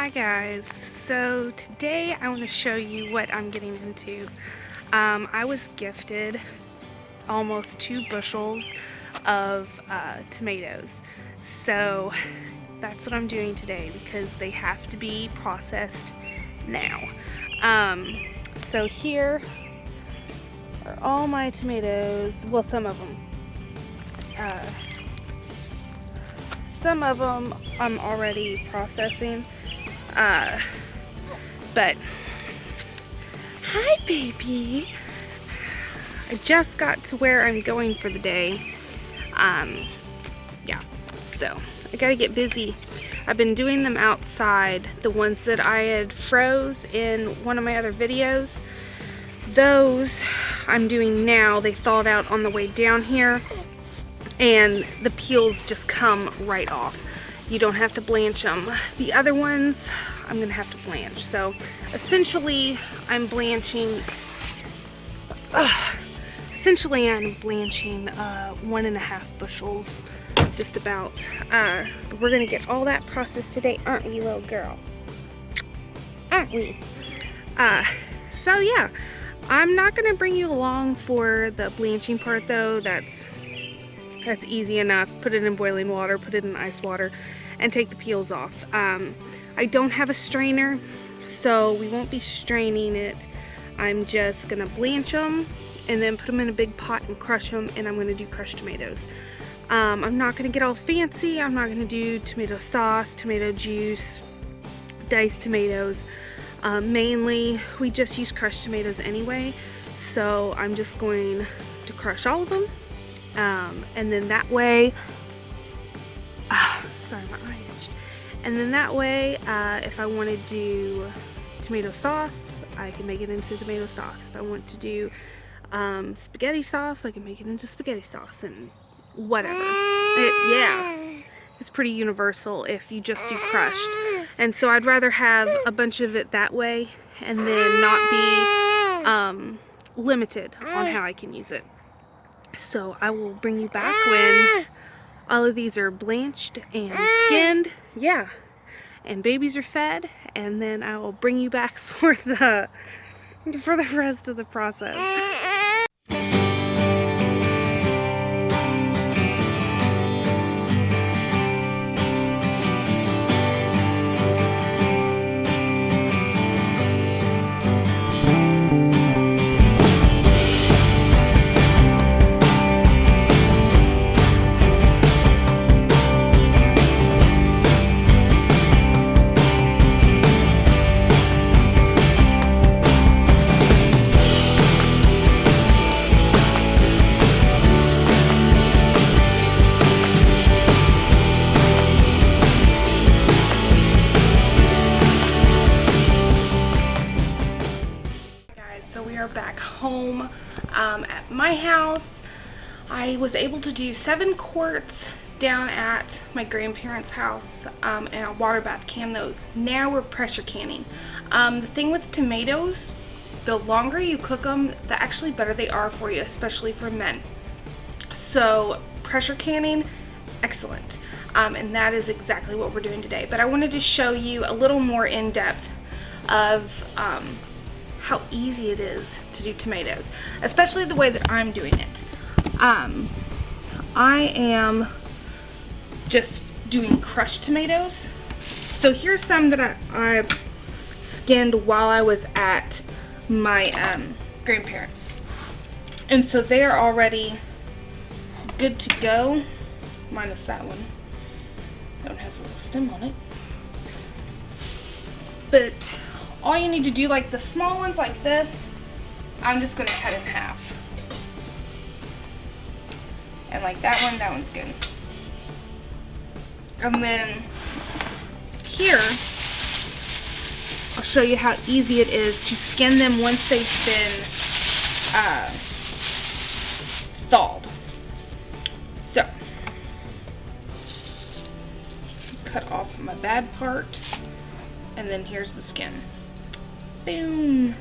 Hi guys, so today I want to show you what I'm getting into. I was gifted almost 2 bushels of tomatoes, so that's what I'm doing today because they have to be processed now. So here are all my tomatoes, well, some of them. Some of them I'm already processing. But hi baby, I just got to where I'm going for the day. Yeah, so I gotta get busy. I've been doing them outside, the ones that I had froze in one of my other videos. Those I'm doing now. They thawed out on the way down here and the peels just come right off. You don't have to blanch them. The other ones, I'm gonna have to blanch. So essentially, I'm blanching 1.5 bushels, just about. But we're gonna get all that processed today, aren't we, little girl? Aren't we? So yeah, I'm not gonna bring you along for the blanching part though. That's easy enough. Put it in boiling water, put it in ice water, and take the peels off. I don't have a strainer, so we won't be straining it. I'm just gonna blanch them and then put them in a big pot and crush them, and I'm gonna do crushed tomatoes. I'm not gonna get all fancy. I'm not gonna do tomato sauce, tomato juice, diced tomatoes. Mainly, we just use crushed tomatoes anyway, so I'm just going to crush all of them. And then that way, sorry, my eye itched. And then that way, if I want to do tomato sauce, I can make it into tomato sauce. If I want to do spaghetti sauce, I can make it into spaghetti sauce, and whatever. Yeah, it's pretty universal if you just do crushed. And so I'd rather have a bunch of it that way and then not be limited on how I can use it. So I will bring you back when all of these are blanched and skinned, yeah, and babies are fed, and then I will bring you back for the rest of the process. So we are back home at my house. I was able to do 7 quarts down at my grandparents' house, and a water bath can those. Now we're pressure canning. The thing with tomatoes, the longer you cook them, the actually better they are for you, especially for men. So pressure canning, excellent. And that is exactly what we're doing today. But I wanted to show you a little more in depth of how easy it is to do tomatoes, especially the way that I'm doing it. I am just doing crushed tomatoes. So here's some that I skinned while I was at my grandparents, and so they are already good to go, minus that one. That one has a little stem on it. But all you need to do, like the small ones like this, I'm just going to cut in half. And like that one's good. And then here, I'll show you how easy it is to skin them once they've been thawed. So, cut off my bad part, and then here's the skin. Boom.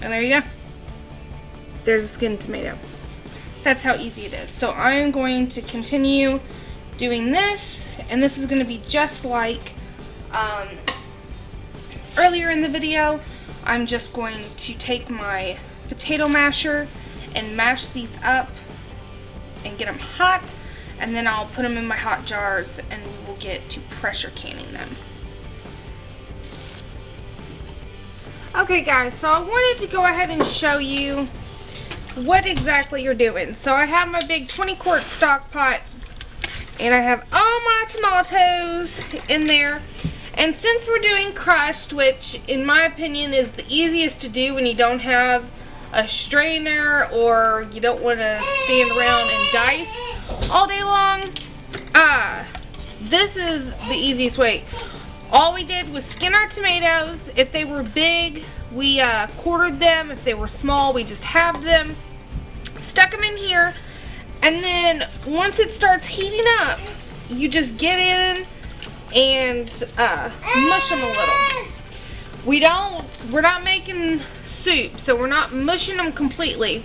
And there you go. There's a skinned tomato. That's how easy it is. So I'm going to continue doing this, and this is going to be just like earlier in the video. I'm just going to take my potato masher and mash these up and get them hot, and then I'll put them in my hot jars and we will get to pressure canning them. Okay guys, so I wanted to go ahead and show you what exactly you're doing. So I have my big 20-quart stock pot, and I have all my tomatoes in there. And since we're doing crushed, which in my opinion is the easiest to do when you don't have a strainer or you don't want to stand around and dice all day long, this is the easiest way. All we did was skin our tomatoes. If they were big, we quartered them. If they were small, we just halved them, stuck them in here, and then once it starts heating up, you just get in and mush them a little. We're not making soup, so we're not mushing them completely.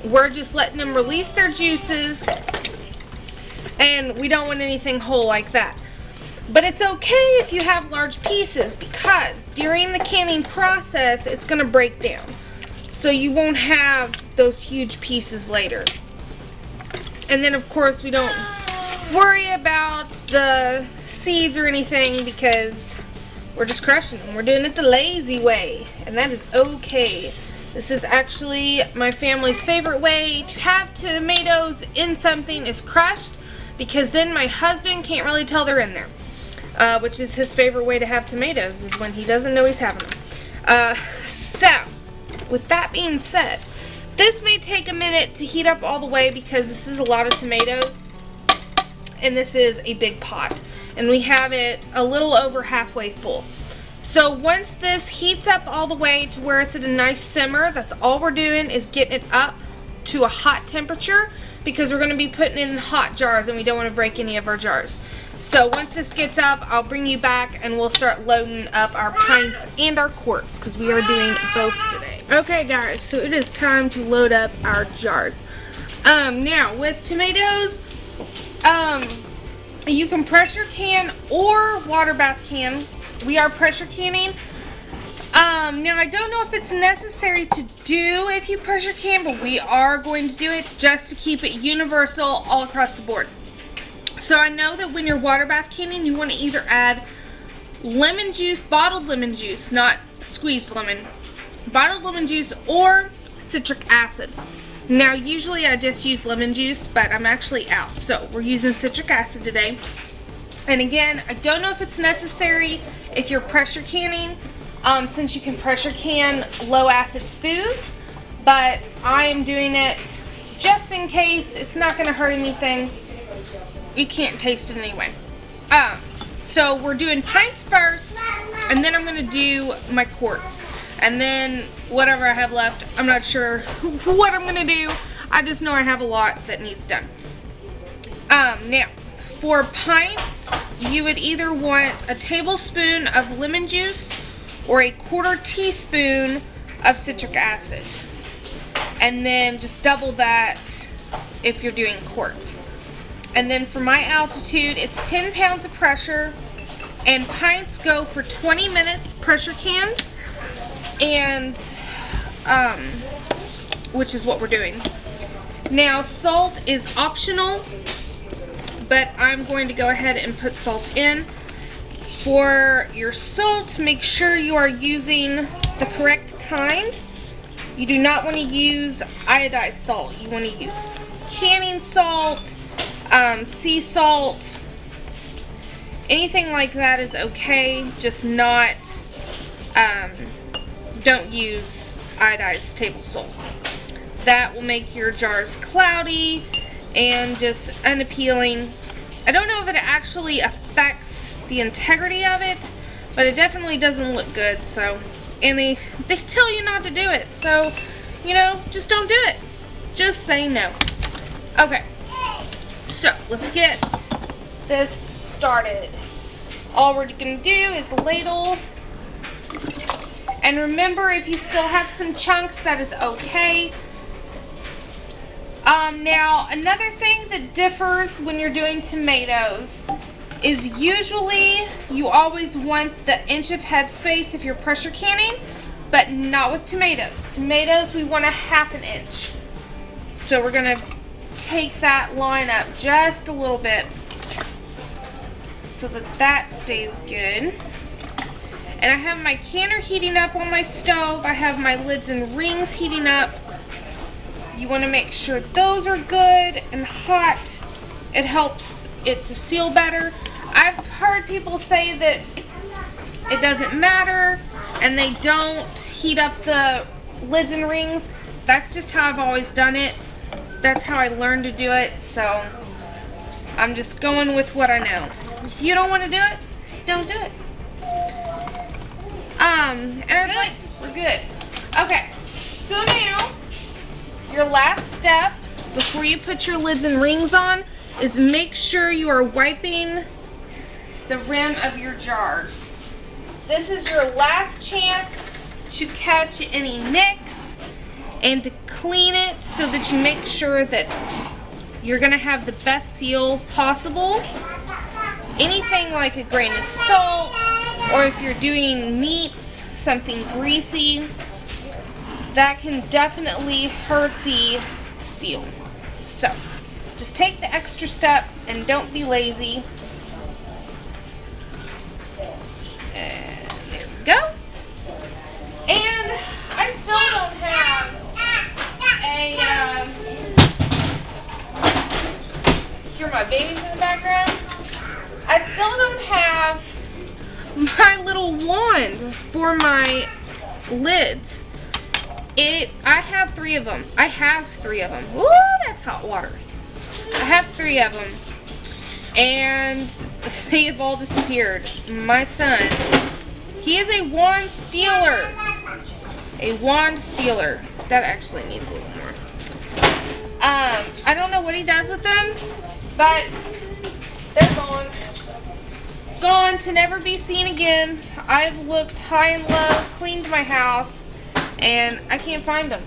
We're just letting them release their juices, and we don't want anything whole like that. But it's okay if you have large pieces, because during the canning process it's going to break down, so you won't have those huge pieces later. And then of course we don't worry about the seeds or anything, because we're just crushing them. We're doing it the lazy way, and that is okay. This is actually my family's favorite way to have tomatoes in something, is crushed, because then my husband can't really tell they're in there. Which is his favorite way to have tomatoes, is when he doesn't know he's having them. So, with that being said, this may take a minute to heat up all the way, because this is a lot of tomatoes, and this is a big pot, and we have it a little over halfway full. So once this heats up all the way to where it's at a nice simmer, that's all we're doing, is getting it up to a hot temperature, because we're going to be putting it in hot jars, and we don't want to break any of our jars. So once this gets up, I'll bring you back and we'll start loading up our pints and our quarts, because we are doing both today. Okay guys, so it is time to load up our jars. Now with tomatoes, you can pressure can or water bath can. We are pressure canning. Now I don't know if it's necessary to do if you pressure can, but we are going to do it just to keep it universal all across the board. So I know that when you're water bath canning, you want to either add lemon juice, bottled lemon juice, not squeezed lemon, bottled lemon juice, or citric acid. Now usually I just use lemon juice, but I'm actually out, so we're using citric acid today. And again, I don't know if it's necessary if you're pressure canning, since you can pressure can low acid foods, but I am doing it just in case. It's not going to hurt anything. You can't taste it anyway. So we're doing pints first, and then I'm going to do my quarts. And then whatever I have left, I'm not sure what I'm going to do. I just know I have a lot that needs done. Now, for pints, you would either want a tablespoon of lemon juice or a 1/4 teaspoon of citric acid. And then just double that if you're doing quarts. And then for my altitude, it's 10 pounds of pressure, and pints go for 20 minutes pressure canned, and which is what we're doing. Now salt is optional, but I'm going to go ahead and put salt in. For your salt, make sure you are using the correct kind. You do not want to use iodized salt. You want to use canning salt, sea salt, anything like that is okay, just not, don't use iodized table salt. That will make your jars cloudy and just unappealing. I don't know if it actually affects the integrity of it, but it definitely doesn't look good. So, and they tell you not to do it, so, you know, just don't do it. Just say no. Okay. So, let's get this started. All we're going to do is ladle. And remember, if you still have some chunks, that is okay. Now, another thing that differs when you're doing tomatoes is usually you always want the inch of headspace if you're pressure canning, but not with tomatoes. Tomatoes, we want a 1/2 inch. So we're gonna take that line up just a little bit so that stays good. And I have my canner heating up on my stove. I have my lids and rings heating up. You want to make sure those are good and hot. It helps it to seal better. I've heard people say that it doesn't matter and they don't heat up the lids and rings. That's just how I've always done it. That's how I learned to do it, so I'm just going with what I know. If you don't want to do it, don't do it. And we're good. Okay, so now your last step before you put your lids and rings on is make sure you are wiping the rim of your jars. This is your last chance to catch any nicks and to clean it so that you make sure that you're gonna have the best seal possible. Anything like a grain of salt, or if you're doing meats, something greasy, that can definitely hurt the seal. So just take the extra step and don't be lazy. And there we go. And I still don't have hear my babies in the background? I still don't have my little wand for my lids. I have 3 of them. I have 3 of them. Woo, that's hot water. I have 3 of them. And they have all disappeared. My son, he is a wand stealer. A wand stealer. That actually needs a little more. I don't know what he does with them, but they're gone. Gone to never be seen again. I've looked high and low, cleaned my house, and I can't find them.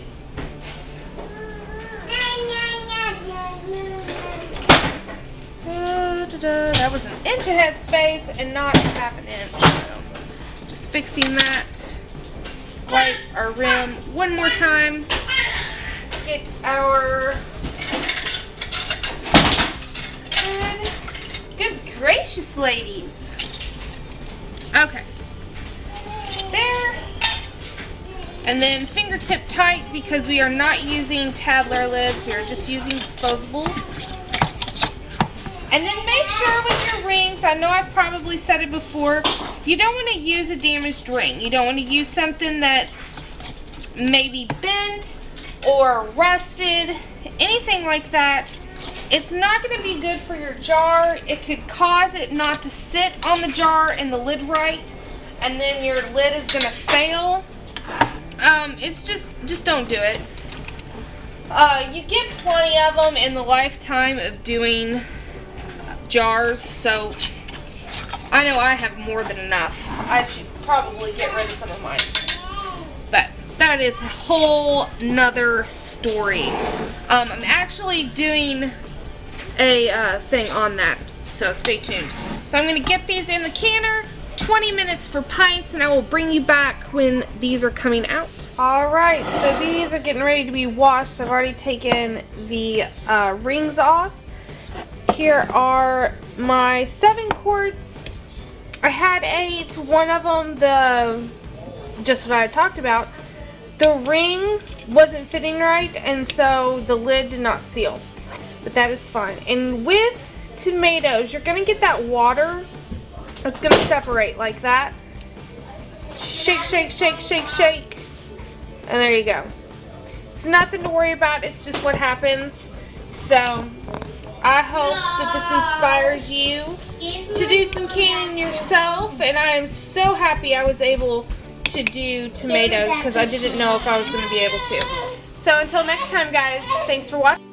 That was an inch of headspace and not 1/2 inch. So just fixing that. Wipe our rim one more time. Get our good gracious, ladies. Okay. There. And then fingertip tight because we are not using Tadler lids. We are just using disposables. And then make sure with your rings, I know I've probably said it before, you don't want to use a damaged ring. You don't want to use something that's maybe bent or rusted, anything like that. It's not going to be good for your jar. It could cause it not to sit on the jar and the lid right, and then your lid is going to fail. It's just don't do it. You get plenty of them in the lifetime of doing jars, so I know I have more than enough. I should probably get rid of some of mine, but that is a whole nother story. I'm actually doing a thing on that, so stay tuned. So I'm going to get these in the canner, 20 minutes for pints, and I will bring you back when these are coming out. Alright, so these are getting ready to be washed. I've already taken the rings off. Here are my 7 quarts. I had 8. One of them, just what I talked about, the ring wasn't fitting right, and so the lid did not seal. But that is fine. And with tomatoes, you're going to get that water. It's going to separate like that. Shake, shake, shake, shake, shake. And there you go. It's nothing to worry about. It's just what happens. So I hope that this inspires you to do some canning yourself, and I am so happy I was able to do tomatoes because I didn't know if I was going to be able to. So until next time, guys, thanks for watching.